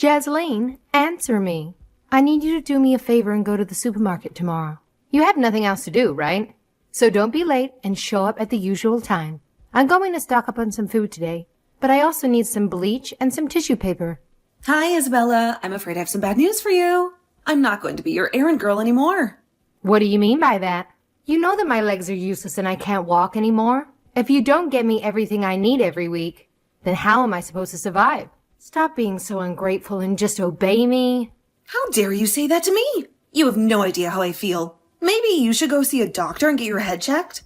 Jasleen, answer me. I need you to do me a favor and go to the supermarket tomorrow. You have nothing else to do, right? So don't be late and show up at the usual time. I'm going to stock up on some food today, but I also need some bleach and some tissue paper. Hi, Isabella. I'm afraid I have some bad news for you. I'm not going to be your errand girl anymore. What do you mean by that? You know that my legs are useless and I can't walk anymore. If you don't get me everything I need every week, then how am I supposed to survive? Stop being so ungrateful and just obey me. How dare you say that to me? You have no idea how I feel. Maybe you should go see a doctor and get your head checked.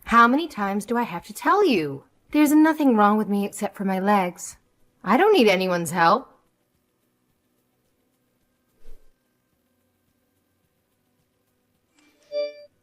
How many times do I have to tell you? There's nothing wrong with me except for my legs. I don't need anyone's help.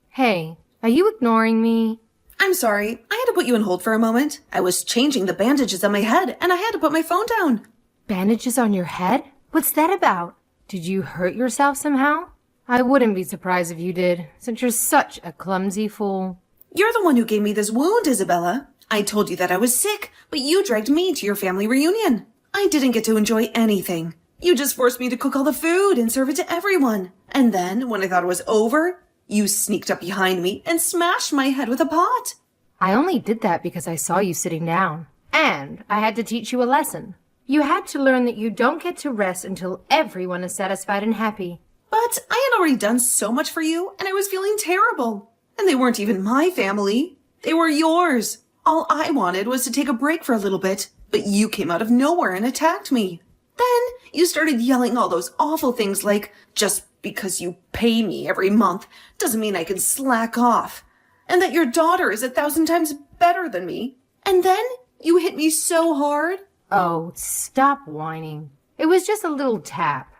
Hey, are you ignoring me? I'm sorry. I had to put you on hold for a moment. I was changing the bandages on my head and I had to put my phone down. Bandages on your head? What's that about? Did you hurt yourself somehow? I wouldn't be surprised if you did, since you're such a clumsy fool. You're the one who gave me this wound, Isabella. I told you that I was sick, but you dragged me to your family reunion. I didn't get to enjoy anything. You just forced me to cook all the food and serve it to everyone. And then, when I thought it was over, you sneaked up behind me and smashed my head with a pot. I only did that because I saw you sitting down. And I had to teach you a lesson. You had to learn that you don't get to rest until everyone is satisfied and happy. But I had already done so much for you, and I was feeling terrible. And they weren't even my family. They were yours. All I wanted was to take a break for a little bit, but you came out of nowhere and attacked me. Then you started yelling all those awful things like, just because you pay me every month doesn't mean I can slack off. And that your daughter is 1,000 times better than me. And then you hit me so hard. Oh, stop whining. It was just a little tap.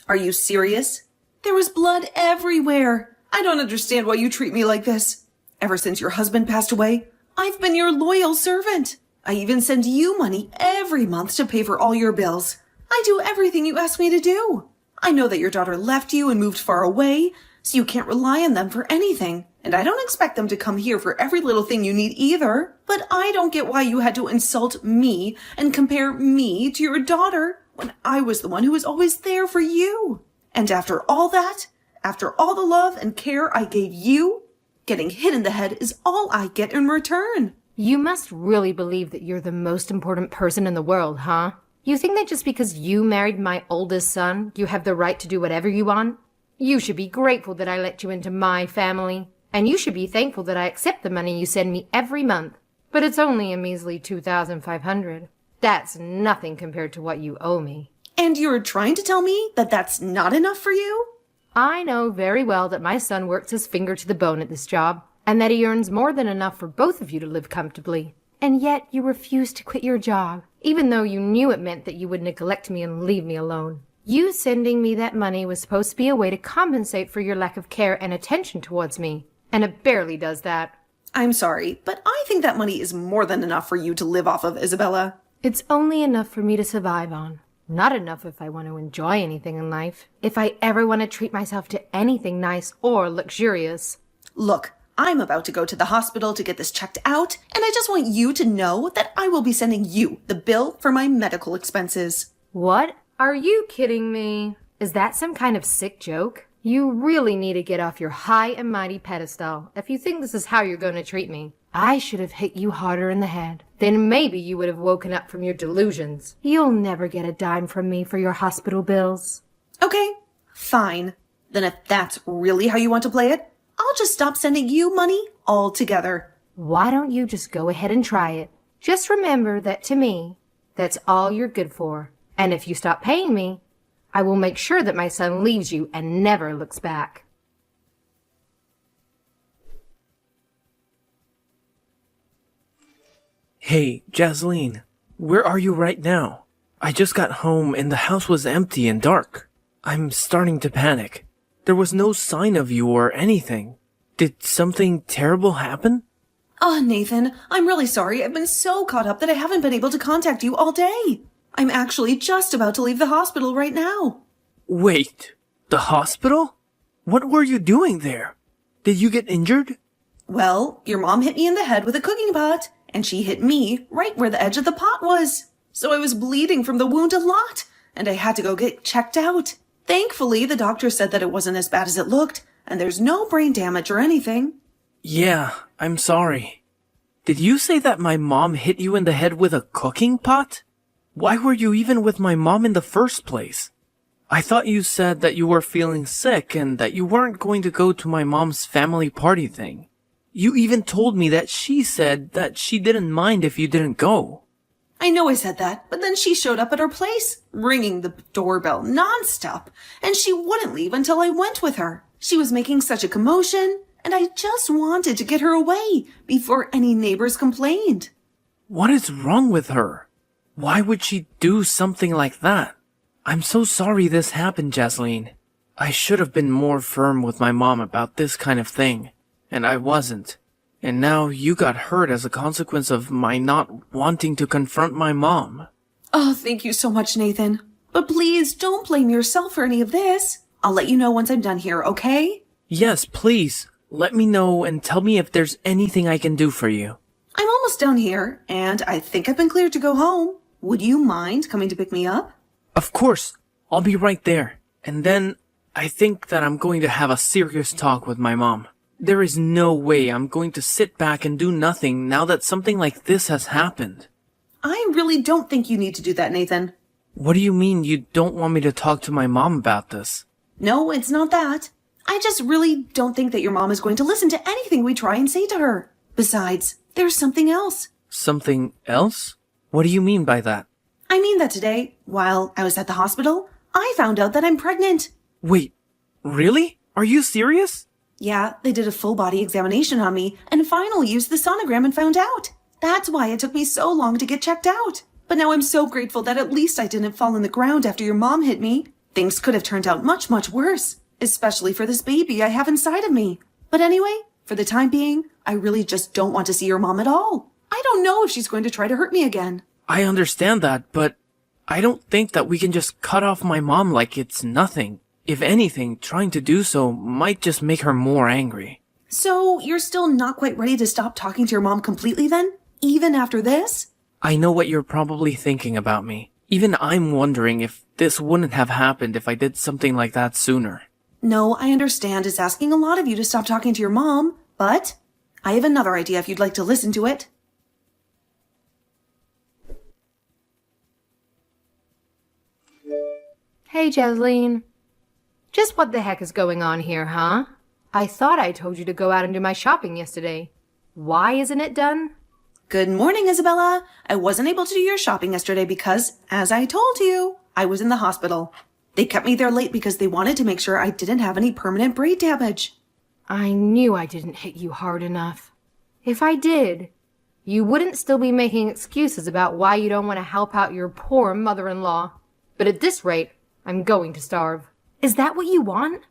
Are you serious? There was blood everywhere. I don't understand why you treat me like this. Ever since your husband passed away, I've been your loyal servant. I even send you money every month to pay for all your bills. I do everything you ask me to do. I know that your daughter left you and moved far away, so you can't rely on them for anything. And I don't expect them to come here for every little thing you need either. But I don't get why you had to insult me and compare me to your daughter when I was the one who was always there for you. And after all that, after all the love and care I gave you, getting hit in the head is all I get in return. You must really believe that you're the most important person in the world, huh? You think that just because you married my oldest son, you have the right to do whatever you want? You should be grateful that I let you into my family. And you should be thankful that I accept the money you send me every month. But it's only a measly $2,500. That's nothing compared to what you owe me. And you're trying to tell me that that's not enough for you? I know very well that my son works his finger to the bone at this job, and that he earns more than enough for both of you to live comfortably. And yet you refuse to quit your job, even though you knew it meant that you would neglect me and leave me alone. You sending me that money was supposed to be a way to compensate for your lack of care and attention towards me, and it barely does that. I'm sorry, but I think that money is more than enough for you to live off of, Isabella. It's only enough for me to survive on. Not enough if I want to enjoy anything in life. If I ever want to treat myself to anything nice or luxurious. Look, I'm about to go to the hospital to get this checked out, and I just want you to know that I will be sending you the bill for my medical expenses. What? Are you kidding me? Is that some kind of sick joke? You really need to get off your high and mighty pedestal if you think this is how you're going to treat me. I should have hit you harder in the head. Then maybe you would have woken up from your delusions. You'll never get a dime from me for your hospital bills. Okay, fine. Then if that's really how you want to play it, I'll just stop sending you money altogether. Why don't you just go ahead and try it? Just remember that to me, that's all you're good for. And if you stop paying me, I will make sure that my son leaves you and never looks back. Hey, Jasleen, where are you right now? I just got home and the house was empty and dark. I'm starting to panic. There was no sign of you or anything. Did something terrible happen? Oh, Nathan, I'm really sorry. I've been so caught up that I haven't been able to contact you all day. I'm actually just about to leave the hospital right now. Wait, the hospital? What were you doing there? Did you get injured? Well, your mom hit me in the head with a cooking pot, and she hit me right where the edge of the pot was. So I was bleeding from the wound a lot, and I had to go get checked out. Thankfully, the doctor said that it wasn't as bad as it looked, and there's no brain damage or anything. Yeah, I'm sorry. Did you say that my mom hit you in the head with a cooking pot? Why were you even with my mom in the first place? I thought you said that you were feeling sick and that you weren't going to go to my mom's family party thing. You even told me that she said that she didn't mind if you didn't go. I know I said that, but then she showed up at our place, ringing the doorbell nonstop, and she wouldn't leave until I went with her. She was making such a commotion, and I just wanted to get her away before any neighbors complained. What is wrong with her? Why would she do something like that? I'm so sorry this happened, Jasleen. I should have been more firm with my mom about this kind of thing, and I wasn't. And now you got hurt as a consequence of my not wanting to confront my mom. Oh, thank you so much, Nathan. But please don't blame yourself for any of this. I'll let you know once I'm done here, okay? Yes, please. Let me know and tell me if there's anything I can do for you. I'm almost done here, and I think I've been cleared to go home. Would you mind coming to pick me up? Of course. I'll be right there. And then I think that I'm going to have a serious talk with my mom. There is no way I'm going to sit back and do nothing now that something like this has happened. I really don't think you need to do that, Nathan. What do you mean you don't want me to talk to my mom about this? No, it's not that. I just really don't think that your mom is going to listen to anything we try and say to her. Besides, there's something else. Something else? What do you mean by that? I mean that today, while I was at the hospital, I found out that I'm pregnant. Wait, really? Are you serious? Yeah, they did a full body examination on me and finally used the sonogram and found out. That's why it took me so long to get checked out. But now I'm so grateful that at least I didn't fall on the ground after your mom hit me. Things could have turned out much, much worse, especially for this baby I have inside of me. But anyway, for the time being, I really just don't want to see your mom at all. I don't know if she's going to try to hurt me again. I understand that, but I don't think that we can just cut off my mom like it's nothing. If anything, trying to do so might just make her more angry. So you're still not quite ready to stop talking to your mom completely then? Even after this? I know what you're probably thinking about me. Even I'm wondering if this wouldn't have happened if I did something like that sooner. No, I understand it's asking a lot of you to stop talking to your mom, but I have another idea if you'd like to listen to it. Hey, Jasleen. Just what the heck is going on here, huh? I thought I told you to go out and do my shopping yesterday. Why isn't it done? Good morning, Isabella. I wasn't able to do your shopping yesterday because, as I told you, I was in the hospital. They kept me there late because they wanted to make sure I didn't have any permanent brain damage. I knew I didn't hit you hard enough. If I did, you wouldn't still be making excuses about why you don't want to help out your poor mother-in-law. But at this rate, I'm going to starve. Is that what you want?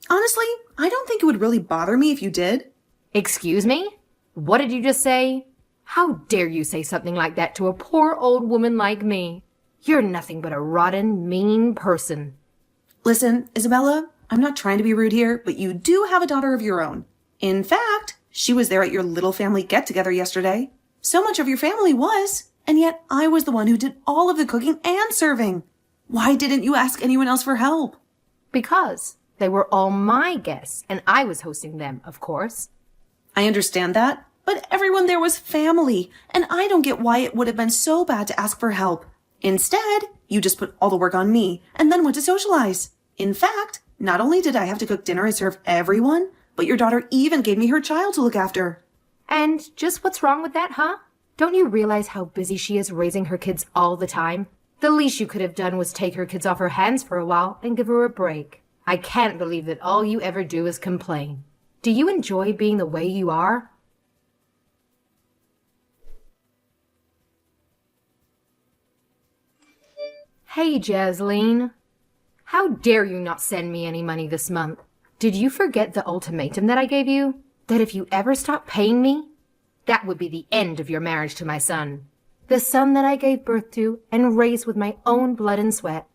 Honestly, I don't think it would really bother me if you did. Excuse me? What did you just say? How dare you say something like that to a poor old woman like me? You're nothing but a rotten, mean person. Listen, Isabella, I'm not trying to be rude here, but you do have a daughter of your own. In fact, she was there at your little family get-together yesterday. So much of your family was, and yet I was the one who did all of the cooking and serving. Why didn't you ask anyone else for help? Because they were all my guests, and I was hosting them, of course. I understand that, but everyone there was family, and I don't get why it would have been so bad to ask for help. Instead, you just put all the work on me, and then went to socialize. In fact, not only did I have to cook dinner and serve everyone, but your daughter even gave me her child to look after. And just what's wrong with that, huh? Don't you realize how busy she is raising her kids all the time? The least you could have done was take her kids off her hands for a while and give her a break. I can't believe that all you ever do is complain. Do you enjoy being the way you are? Hey, Jasleen. How dare you not send me any money this month? Did you forget the ultimatum that I gave you? That if you ever stop paying me, that would be the end of your marriage to my son. The son that I gave birth to and raised with my own blood and sweat.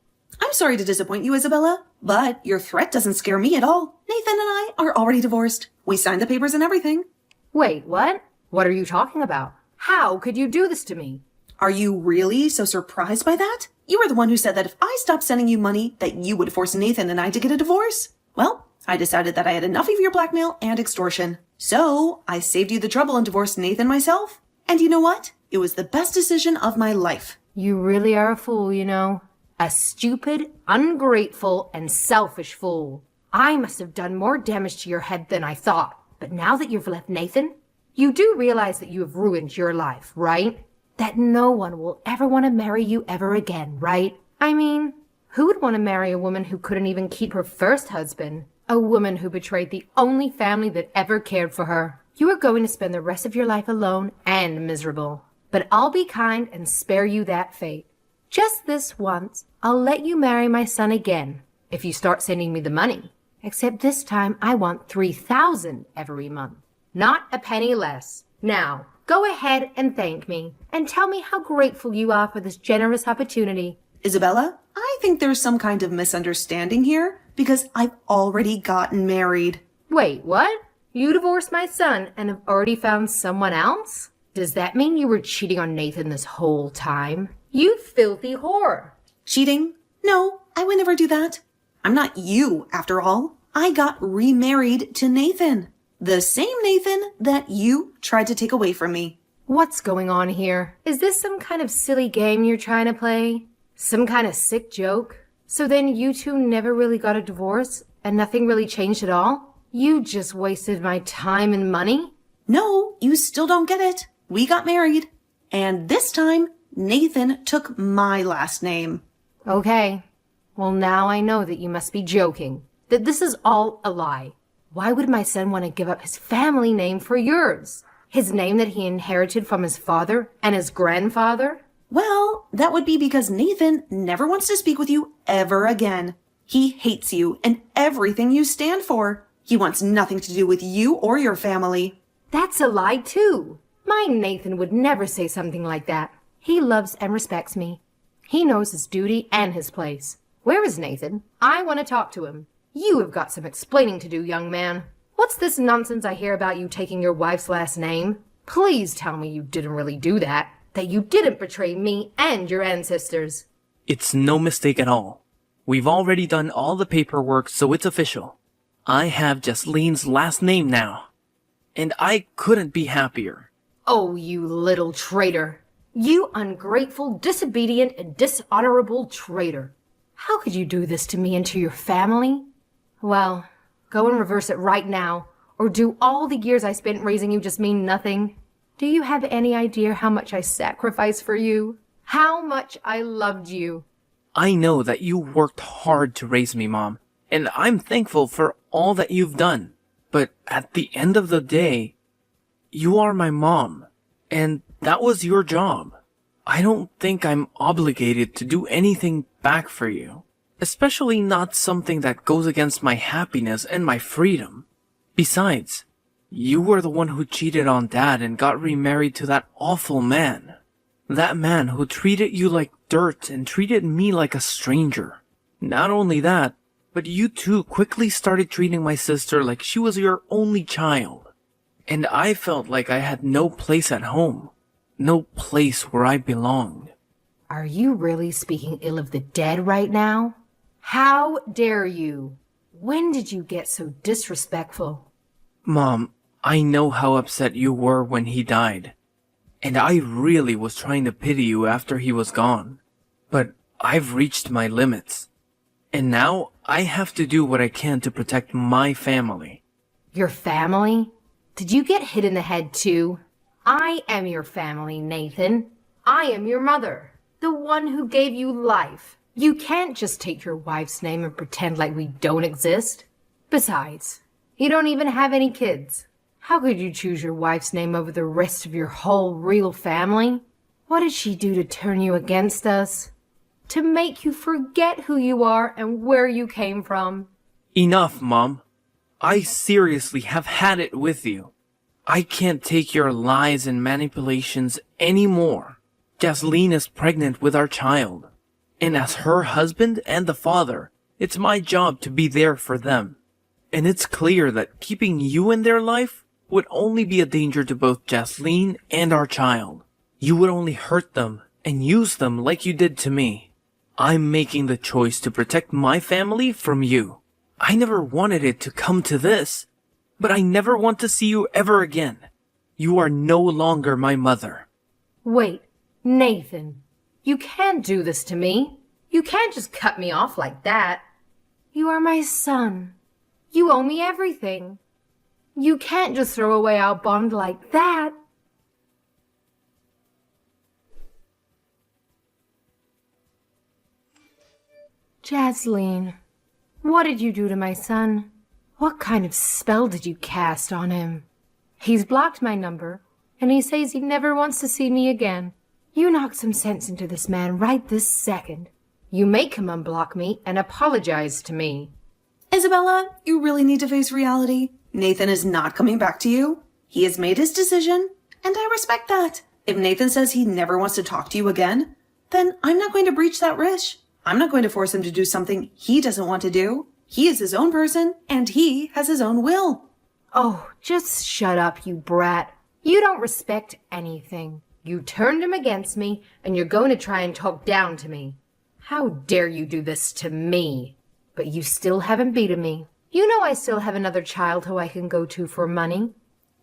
I'm sorry to disappoint you, Isabella, but your threat doesn't scare me at all. Nathan and I are already divorced. We signed the papers and everything. Wait, what? What are you talking about? How could you do this to me? Are you really so surprised by that? You were the one who said that if I stopped sending you money, that you would force Nathan and I to get a divorce. Well, I decided that I had enough of your blackmail and extortion. So, I saved you the trouble and divorced Nathan myself. And you know what? It was the best decision of my life. You really are a fool, you know. A stupid, ungrateful, and selfish fool. I must have done more damage to your head than I thought. But now that you've left Nathan, you do realize that you have ruined your life, right? That no one will ever want to marry you ever again, right? I mean, who would want to marry a woman who couldn't even keep her first husband? A woman who betrayed the only family that ever cared for her. You are going to spend the rest of your life alone and miserable. But I'll be kind and spare you that fate. Just this once, I'll let you marry my son again, if you start sending me the money. Except this time I want $3,000 every month, not a penny less. Now, go ahead and thank me, and tell me how grateful you are for this generous opportunity. Isabella, I think there's some kind of misunderstanding here, because I've already gotten married. Wait, what? You divorced my son and have already found someone else? Does that mean you were cheating on Nathan this whole time? You filthy whore. Cheating? No, I would never do that. I'm not you, after all. I got remarried to Nathan. The same Nathan that you tried to take away from me. What's going on here? Is this some kind of silly game you're trying to play? Some kind of sick joke? So then you two never really got a divorce and nothing really changed at all? You just wasted my time and money? No, you still don't get it. We got married. And this time, Nathan took my last name. Okay. Well, now I know that you must be joking. That this is all a lie. Why would my son want to give up his family name for yours? His name that he inherited from his father and his grandfather? Well, that would be because Nathan never wants to speak with you ever again. He hates you and everything you stand for. He wants nothing to do with you or your family. That's a lie, too. My Nathan would never say something like that. He loves and respects me. He knows his duty and his place. Where is Nathan? I want to talk to him. You have got some explaining to do, young man. What's this nonsense I hear about you taking your wife's last name? Please tell me you didn't really do that. That you didn't betray me and your ancestors. It's no mistake at all. We've already done all the paperwork, so it's official. I have Jaslene's last name now. And I couldn't be happier. Oh, you little traitor. You ungrateful, disobedient, and dishonorable traitor. How could you do this to me and to your family? Well, go and reverse it right now, or do all the years I spent raising you just mean nothing? Do you have any idea how much I sacrificed for you? How much I loved you? I know that you worked hard to raise me, Mom, and I'm thankful for all that you've done. But at the end of the day, you are my mom, and that was your job. I don't think I'm obligated to do anything back for you, especially not something that goes against my happiness and my freedom. Besides, you were the one who cheated on Dad and got remarried to that awful man. That man who treated you like dirt and treated me like a stranger. Not only that, but you too quickly started treating my sister like she was your only child. And I felt like I had no place at home. No place where I belonged. Are you really speaking ill of the dead right now? How dare you? When did you get so disrespectful? Mom, I know how upset you were when he died. And I really was trying to pity you after he was gone. But I've reached my limits. And now I have to do what I can to protect my family. Your family? Did you get hit in the head too? I am your family, Nathan. I am your mother, the one who gave you life. You can't just take your wife's name and pretend like we don't exist. Besides, you don't even have any kids. How could you choose your wife's name over the rest of your whole real family? What did she do to turn you against us? To make you forget who you are and where you came from? Enough, Mom. I seriously have had it with you. I can't take your lies and manipulations anymore. Jasleen is pregnant with our child. And as her husband and the father, it's my job to be there for them. And it's clear that keeping you in their life would only be a danger to both Jasleen and our child. You would only hurt them and use them like you did to me. I'm making the choice to protect my family from you. I never wanted it to come to this, but I never want to see you ever again. You are no longer my mother. Wait, Nathan, you can't do this to me. You can't just cut me off like that. You are my son. You owe me everything. You can't just throw away our bond like that. Jasleen, what did you do to my son? What kind of spell did you cast on him? He's blocked my number, and he says he never wants to see me again. You knock some sense into this man right this second. You make him unblock me and apologize to me. Isabella, you really need to face reality. Nathan is not coming back to you. He has made his decision, and I respect that. If Nathan says he never wants to talk to you again, then I'm not going to breach that wish. I'm not going to force him to do something he doesn't want to do. He is his own person, and he has his own will. Oh, just shut up, you brat. You don't respect anything. You turned him against me, and you're going to try and talk down to me. How dare you do this to me? But you still haven't beaten me. You know I still have another child who I can go to for money.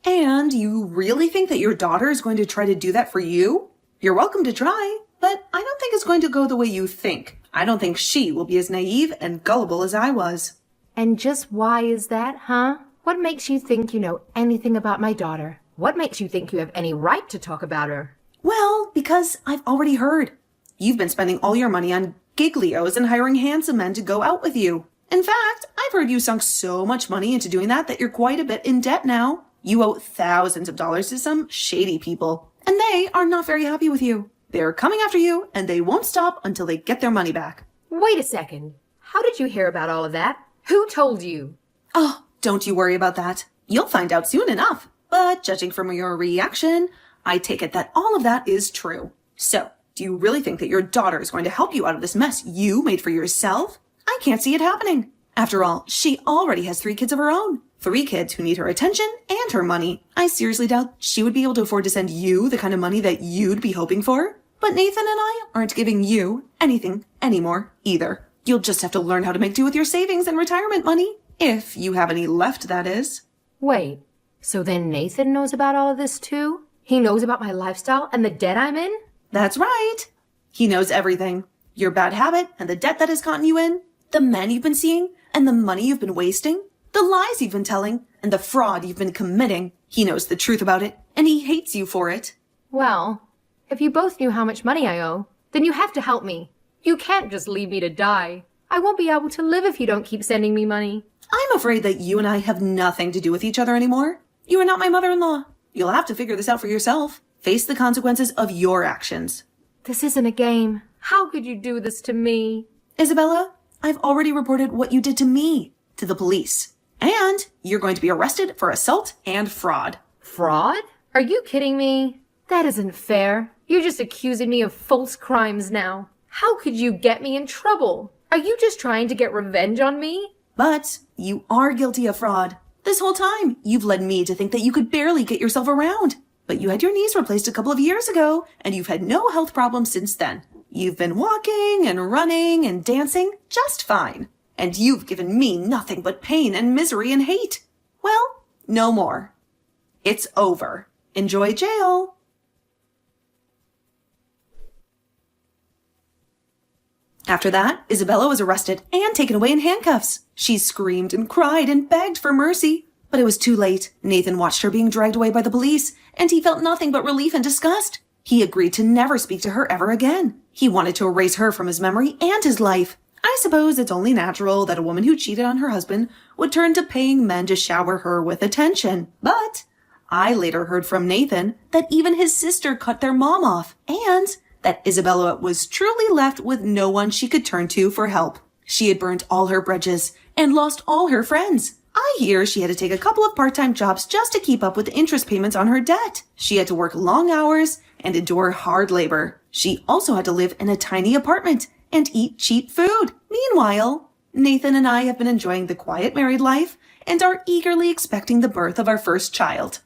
And you really think that your daughter is going to try to do that for you? You're welcome to try, but I don't think it's going to go the way you think. I don't think she will be as naive and gullible as I was. And just why is that, huh? What makes you think you know anything about my daughter? What makes you think you have any right to talk about her? Well, because I've already heard. You've been spending all your money on giglios and hiring handsome men to go out with you. In fact, I've heard you sunk so much money into doing that you're quite a bit in debt now. You owe thousands of dollars to some shady people, and they are not very happy with you. They're coming after you, and they won't stop until they get their money back. Wait a second. How did you hear about all of that? Who told you? Oh, don't you worry about that. You'll find out soon enough. But judging from your reaction, I take it that all of that is true. So, do you really think that your daughter is going to help you out of this mess you made for yourself? I can't see it happening. After all, she already has 3 kids of her own. 3 kids who need her attention and her money. I seriously doubt she would be able to afford to send you the kind of money that you'd be hoping for. But Nathan and I aren't giving you anything anymore either. You'll just have to learn how to make do with your savings and retirement money. If you have any left, that is. Wait, so then Nathan knows about all of this too? He knows about my lifestyle and the debt I'm in? That's right. He knows everything. Your bad habit and the debt that has gotten you in, the men you've been seeing and the money you've been wasting, the lies you've been telling and the fraud you've been committing. He knows the truth about it and he hates you for it. Well, if you both knew how much money I owe, then you have to help me. You can't just leave me to die. I won't be able to live if you don't keep sending me money. I'm afraid that you and I have nothing to do with each other anymore. You are not my mother-in-law. You'll have to figure this out for yourself. Face the consequences of your actions. This isn't a game. How could you do this to me? Isabella, I've already reported what you did to me to the police. And you're going to be arrested for assault and fraud. Fraud? Are you kidding me? That isn't fair. You're just accusing me of false crimes now. How could you get me in trouble? Are you just trying to get revenge on me? But you are guilty of fraud. This whole time, you've led me to think that you could barely get yourself around. But you had your knees replaced a couple of years ago, and you've had no health problems since then. You've been walking and running and dancing just fine. And you've given me nothing but pain and misery and hate. Well, no more. It's over. Enjoy jail. After that, Isabella was arrested and taken away in handcuffs. She screamed and cried and begged for mercy. But it was too late. Nathan watched her being dragged away by the police, and he felt nothing but relief and disgust. He agreed to never speak to her ever again. He wanted to erase her from his memory and his life. I suppose it's only natural that a woman who cheated on her husband would turn to paying men to shower her with attention. But I later heard from Nathan that even his sister cut their mom off, and that Isabella was truly left with no one she could turn to for help. She had burned all her bridges and lost all her friends. I hear she had to take a couple of part-time jobs just to keep up with the interest payments on her debt. She had to work long hours and endure hard labor. She also had to live in a tiny apartment and eat cheap food. Meanwhile, Nathan and I have been enjoying the quiet married life and are eagerly expecting the birth of our first child.